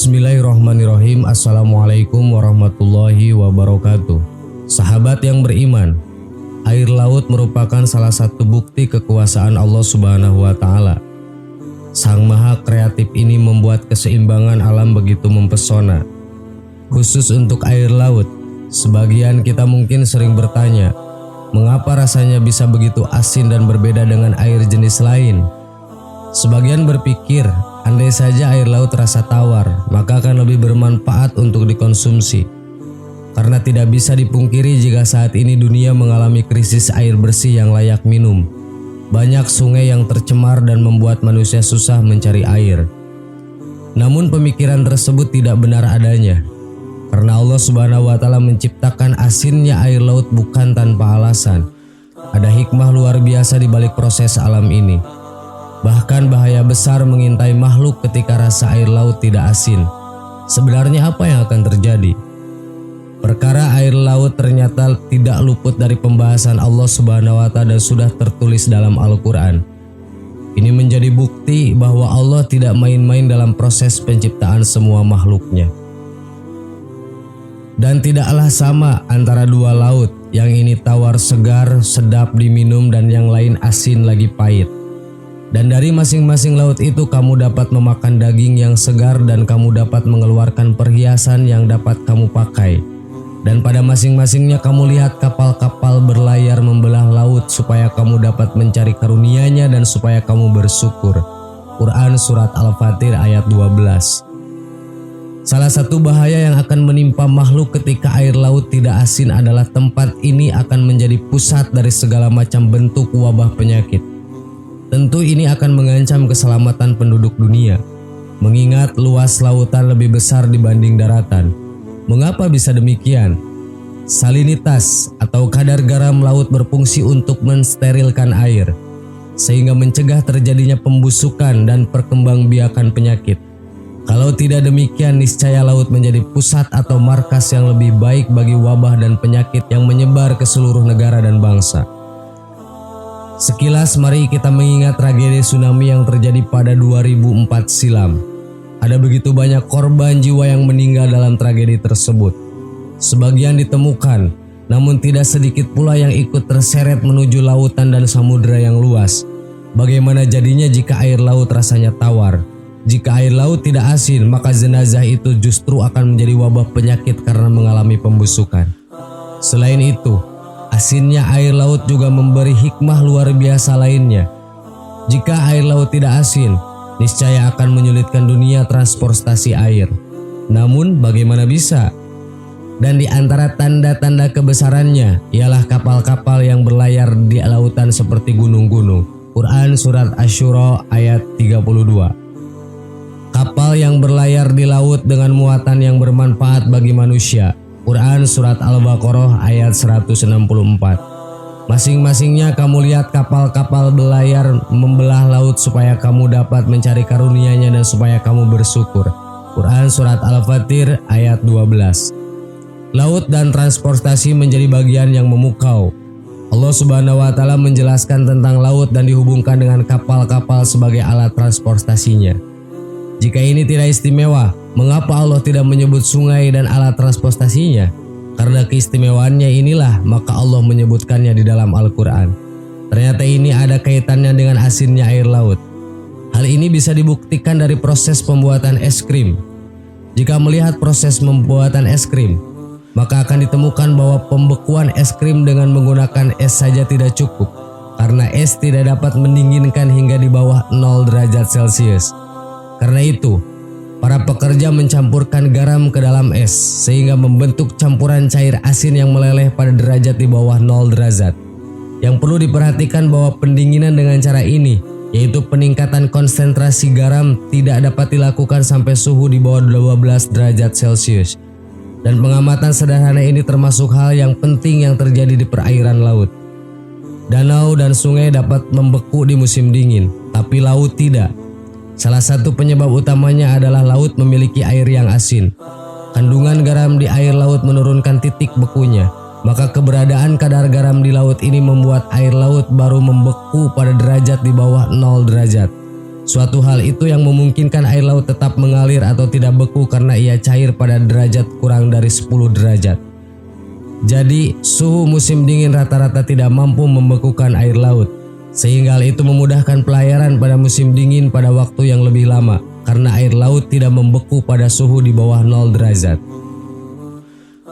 Bismillahirrahmanirrahim. Assalamualaikum warahmatullahi wabarakatuh. Sahabat yang beriman, air laut merupakan salah satu bukti kekuasaan Allah Subhanahu wa Ta'ala. Sang Maha Kreatif ini membuat keseimbangan alam begitu mempesona. Khusus untuk air laut, sebagian kita mungkin sering bertanya, mengapa rasanya bisa begitu asin dan berbeda dengan air jenis lain? Sebagian berpikir, andai saja air laut rasa tawar, maka akan lebih bermanfaat untuk dikonsumsi. Karena tidak bisa dipungkiri jika saat ini dunia mengalami krisis air bersih yang layak minum. Banyak sungai yang tercemar dan membuat manusia susah mencari air. Namun pemikiran tersebut tidak benar adanya. Karena Allah Subhanahu wa Ta'ala menciptakan asinnya air laut bukan tanpa alasan. Ada hikmah luar biasa di balik proses alam ini. Bahkan bahaya besar mengintai makhluk ketika rasa air laut tidak asin. Sebenarnya apa yang akan terjadi? Perkara air laut ternyata tidak luput dari pembahasan Allah Subhanahu wa Ta'ala dan sudah tertulis dalam Al-Quran. Ini menjadi bukti bahwa Allah tidak main-main dalam proses penciptaan semua makhluknya. Dan tidaklah sama antara dua laut, yang ini tawar segar, sedap diminum dan yang lain asin lagi pahit. Dan dari masing-masing laut itu kamu dapat memakan daging yang segar dan kamu dapat mengeluarkan perhiasan yang dapat kamu pakai. Dan pada masing-masingnya kamu lihat kapal-kapal berlayar membelah laut supaya kamu dapat mencari karunia-Nya dan supaya kamu bersyukur. Quran Surat Al-Fatir ayat 12. Salah satu bahaya yang akan menimpa makhluk ketika air laut tidak asin adalah tempat ini akan menjadi pusat dari segala macam bentuk wabah penyakit. Tentu ini akan mengancam keselamatan penduduk dunia, mengingat luas lautan lebih besar dibanding daratan. Mengapa bisa demikian? Salinitas atau kadar garam laut berfungsi untuk mensterilkan air, sehingga mencegah terjadinya pembusukan dan perkembangbiakan penyakit. Kalau tidak demikian, niscaya laut menjadi pusat atau markas yang lebih baik bagi wabah dan penyakit yang menyebar ke seluruh negara dan bangsa. Sekilas mari kita mengingat tragedi tsunami yang terjadi pada 2004 silam. Ada begitu banyak korban jiwa yang meninggal dalam tragedi tersebut. Sebagian ditemukan, namun tidak sedikit pula yang ikut terseret menuju lautan dan samudera yang luas. Bagaimana jadinya jika air laut rasanya tawar? Jika air laut tidak asin, maka jenazah itu justru akan menjadi wabah penyakit karena mengalami pembusukan. Selain itu, asinnya air laut juga memberi hikmah luar biasa lainnya. Jika air laut tidak asin, niscaya akan menyulitkan dunia transportasi air. Namun bagaimana bisa? Dan di antara tanda-tanda kebesarannya ialah kapal-kapal yang berlayar di lautan seperti gunung-gunung. Quran Surat Asy-Syura ayat 32. Kapal yang berlayar di laut dengan muatan yang bermanfaat bagi manusia. Quran Surat Al-Baqarah ayat 164. Masing-masingnya kamu lihat kapal-kapal berlayar membelah laut supaya kamu dapat mencari karunia-Nya dan supaya kamu bersyukur. Quran Surat Al-Fatir ayat 12. Laut dan transportasi menjadi bagian yang memukau. Allah Subhanahu wa Ta'ala menjelaskan tentang laut dan dihubungkan dengan kapal-kapal sebagai alat transportasinya. Jika ini tidak istimewa, mengapa Allah tidak menyebut sungai dan alat transportasinya? Karena keistimewaannya inilah maka Allah menyebutkannya di dalam Al-Quran. Ternyata ini ada kaitannya dengan asinnya air laut. Hal ini bisa dibuktikan dari proses pembuatan es krim. Jika melihat proses pembuatan es krim, maka akan ditemukan bahwa pembekuan es krim dengan menggunakan es saja tidak cukup. Karena es tidak dapat mendinginkan hingga di bawah 0 derajat Celcius. Karena itu, para pekerja mencampurkan garam ke dalam es sehingga membentuk campuran cair asin yang meleleh pada derajat di bawah 0 derajat. Yang perlu diperhatikan bahwa pendinginan dengan cara ini, yaitu peningkatan konsentrasi garam, tidak dapat dilakukan sampai suhu di bawah 12 derajat Celcius. Dan pengamatan sederhana ini termasuk hal yang penting yang terjadi di perairan laut. Danau dan sungai dapat membeku di musim dingin, tapi laut tidak. Salah satu penyebab utamanya adalah laut memiliki air yang asin. Kandungan garam di air laut menurunkan titik bekunya. Maka keberadaan kadar garam di laut ini membuat air laut baru membeku pada derajat di bawah 0 derajat. Suatu hal itu yang memungkinkan air laut tetap mengalir atau tidak beku karena ia cair pada derajat kurang dari 10 derajat. Jadi, suhu musim dingin rata-rata tidak mampu membekukan air laut, sehingga hal itu memudahkan pelayaran pada musim dingin pada waktu yang lebih lama karena air laut tidak membeku pada suhu di bawah 0 derajat.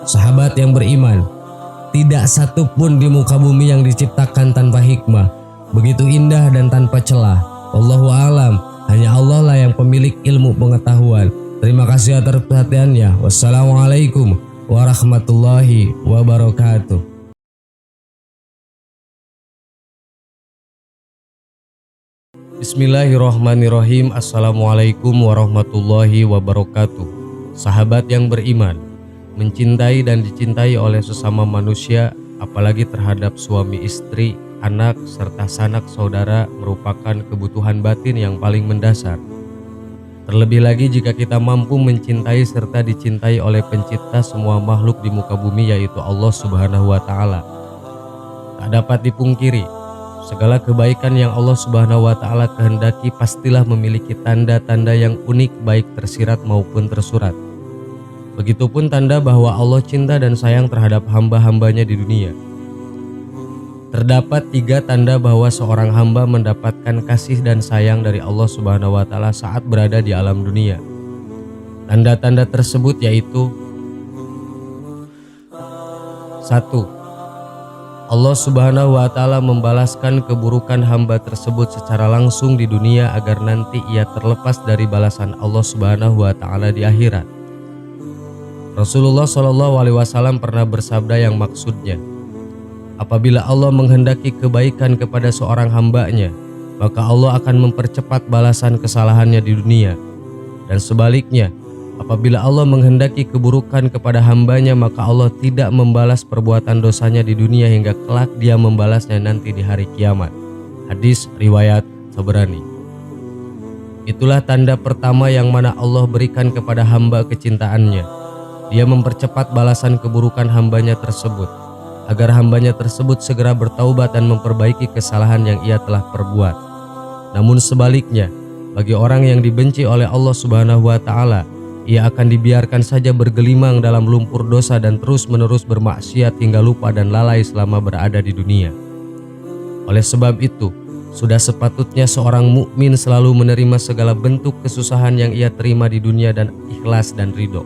Sahabat yang beriman, tidak satu pun di muka bumi yang diciptakan tanpa hikmah, begitu indah dan tanpa celah. Wallahu a'lam, hanya Allah lah yang pemilik ilmu pengetahuan. Terima kasih atas perhatiannya. Wassalamualaikum warahmatullahi wabarakatuh. Bismillahirrahmanirrahim. Assalamualaikum warahmatullahi wabarakatuh. Sahabat yang beriman, mencintai dan dicintai oleh sesama manusia, apalagi terhadap suami istri, anak, serta sanak saudara merupakan kebutuhan batin yang paling mendasar. Terlebih lagi jika kita mampu mencintai serta dicintai oleh pencipta semua makhluk di muka bumi, yaitu Allah Subhanahu wa Ta'ala. Tak dapat dipungkiri, segala kebaikan yang Allah Subhanahu wa Ta'ala kehendaki pastilah memiliki tanda-tanda yang unik, baik tersirat maupun tersurat. Begitupun tanda bahwa Allah cinta dan sayang terhadap hamba-hambanya di dunia. Terdapat 3 tanda bahwa seorang hamba mendapatkan kasih dan sayang dari Allah Subhanahu wa Ta'ala saat berada di alam dunia. Tanda-tanda tersebut yaitu: 1. Allah Subhanahu wa Ta'ala membalaskan keburukan hamba tersebut secara langsung di dunia agar nanti ia terlepas dari balasan Allah Subhanahu wa Ta'ala di akhirat. Rasulullah SAW pernah bersabda yang maksudnya, apabila Allah menghendaki kebaikan kepada seorang hambanya, maka Allah akan mempercepat balasan kesalahannya di dunia. Dan sebaliknya, apabila Allah menghendaki keburukan kepada hambanya, maka Allah tidak membalas perbuatan dosanya di dunia hingga kelak dia membalasnya nanti di hari kiamat. Hadis riwayat Tabrani. Itulah tanda pertama yang mana Allah berikan kepada hamba kecintaannya. Dia mempercepat balasan keburukan hambanya tersebut, agar hambanya tersebut segera bertaubat dan memperbaiki kesalahan yang ia telah perbuat. Namun sebaliknya, bagi orang yang dibenci oleh Allah Subhanahu wa Ta'ala, ia akan dibiarkan saja bergelimang dalam lumpur dosa dan terus-menerus bermaksiat hingga lupa dan lalai selama berada di dunia. Oleh sebab itu, sudah sepatutnya seorang mukmin selalu menerima segala bentuk kesusahan yang ia terima di dunia dan ikhlas dan ridho.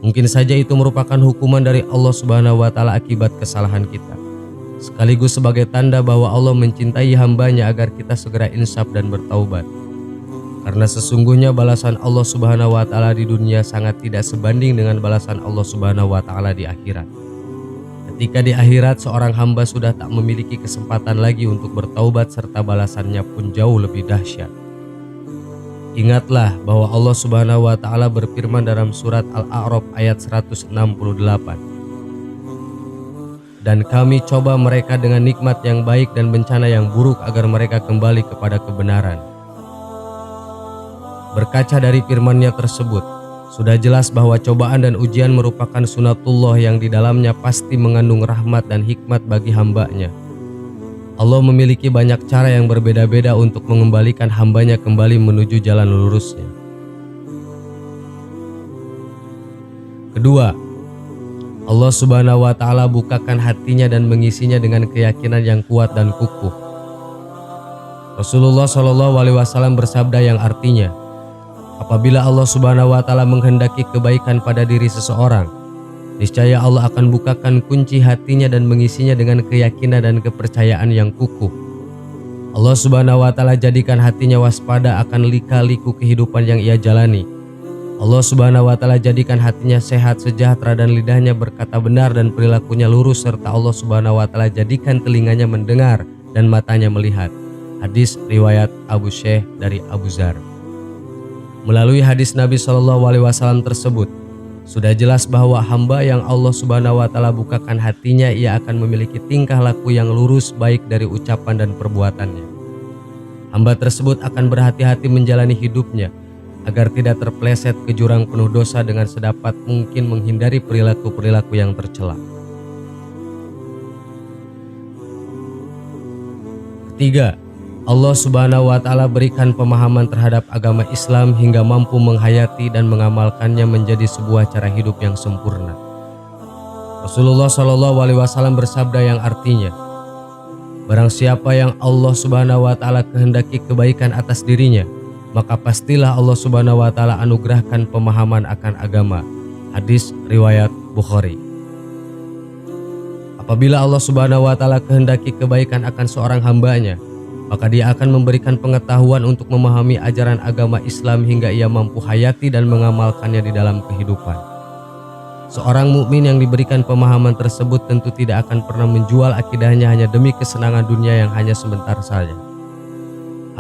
Mungkin saja itu merupakan hukuman dari Allah Subhanahu wa Ta'ala akibat kesalahan kita, sekaligus sebagai tanda bahwa Allah mencintai hambanya agar kita segera insaf dan bertaubat. Karena sesungguhnya balasan Allah Subhanahu wa Ta'ala di dunia sangat tidak sebanding dengan balasan Allah Subhanahu wa Ta'ala di akhirat. Ketika di akhirat seorang hamba sudah tak memiliki kesempatan lagi untuk bertaubat, serta balasannya pun jauh lebih dahsyat. Ingatlah bahwa Allah Subhanahu wa Ta'ala berfirman dalam surat Al-A'raf ayat 168. Dan kami coba mereka dengan nikmat yang baik dan bencana yang buruk agar mereka kembali kepada kebenaran. Berkaca dari firman-Nya tersebut, sudah jelas bahwa cobaan dan ujian merupakan sunatullah yang di dalamnya pasti mengandung rahmat dan hikmat bagi hambanya. Allah memiliki banyak cara yang berbeda-beda untuk mengembalikan hambanya kembali menuju jalan lurusnya. Kedua, Allah Subhanahu wa Ta'ala bukakan hatinya dan mengisinya dengan keyakinan yang kuat dan kukuh. Rasulullah SAW bersabda yang artinya, apabila Allah Subhanahu wa Ta'ala menghendaki kebaikan pada diri seseorang, niscaya Allah akan bukakan kunci hatinya dan mengisinya dengan keyakinan dan kepercayaan yang kukuh. Allah Subhanahu wa Ta'ala jadikan hatinya waspada akan lika-liku kehidupan yang ia jalani. Allah Subhanahu wa Ta'ala jadikan hatinya sehat, sejahtera, dan lidahnya berkata benar dan perilakunya lurus, serta Allah Subhanahu wa Ta'ala jadikan telinganya mendengar dan matanya melihat. Hadis riwayat Abu Syekh dari Abu Dzar. Melalui hadis Nabi SAW tersebut, sudah jelas bahwa hamba yang Allah Subhanahu wa Ta'ala bukakan hatinya, ia akan memiliki tingkah laku yang lurus baik dari ucapan dan perbuatannya. Hamba tersebut akan berhati-hati menjalani hidupnya agar tidak terpeleset ke jurang penuh dosa dengan sedapat mungkin menghindari perilaku-perilaku yang tercela. Ketiga, Allah Subhanahu wa Ta'ala berikan pemahaman terhadap agama Islam hingga mampu menghayati dan mengamalkannya menjadi sebuah cara hidup yang sempurna. Rasulullah Shallallahu Alaihi Wasallam bersabda yang artinya, barang siapa yang Allah Subhanahu wa Ta'ala kehendaki kebaikan atas dirinya, maka pastilah Allah Subhanahu wa Ta'ala anugerahkan pemahaman akan agama. Hadis riwayat Bukhari. Apabila Allah Subhanahu wa Ta'ala kehendaki kebaikan akan seorang hambanya, maka dia akan memberikan pengetahuan untuk memahami ajaran agama Islam hingga ia mampu hayati dan mengamalkannya di dalam kehidupan. Seorang mukmin yang diberikan pemahaman tersebut tentu tidak akan pernah menjual akidahnya hanya demi kesenangan dunia yang hanya sebentar saja.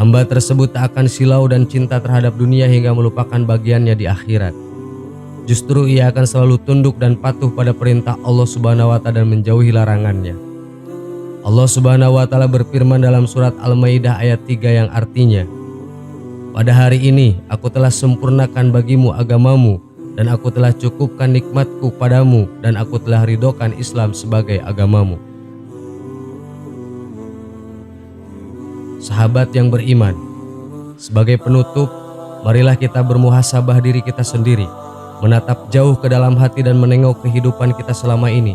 Hamba tersebut tak akan silau dan cinta terhadap dunia hingga melupakan bagiannya di akhirat. Justru ia akan selalu tunduk dan patuh pada perintah Allah Subhanahu wa Ta'ala dan menjauhi larangannya. Allah Subhanahu wa Ta'ala berfirman dalam surat Al-Maidah ayat 3 yang artinya, pada hari ini aku telah sempurnakan bagimu agamamu dan aku telah cukupkan nikmatku padamu dan aku telah ridhokan Islam sebagai agamamu. Sahabat yang beriman, sebagai penutup, marilah kita bermuhasabah diri kita sendiri, menatap jauh ke dalam hati dan menengok kehidupan kita selama ini.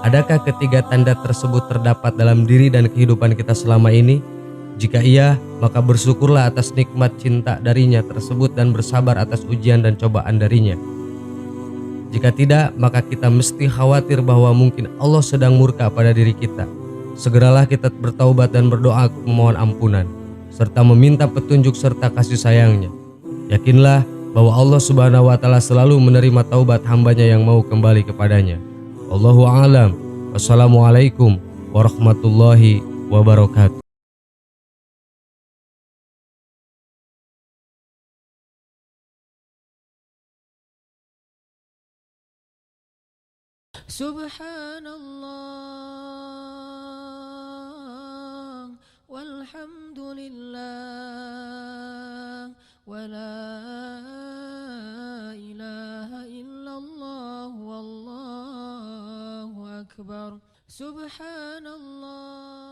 Adakah ketiga tanda tersebut terdapat dalam diri dan kehidupan kita selama ini? Jika iya, maka bersyukurlah atas nikmat cinta darinya tersebut dan bersabar atas ujian dan cobaan darinya. Jika tidak, maka kita mesti khawatir bahwa mungkin Allah sedang murka pada diri kita. Segeralah kita bertaubat dan berdoa memohon ampunan, serta meminta petunjuk serta kasih sayangnya. Yakinlah bahwa Allah Subhanahu wa Ta'ala selalu menerima taubat hambanya yang mau kembali kepadanya. Wallahu a'lam. Wassalamualaikum warahmatullahi wabarakatuh. Subhanallah walhamdulillah wa la ilaha illallah wallahu akbar. Subhanallah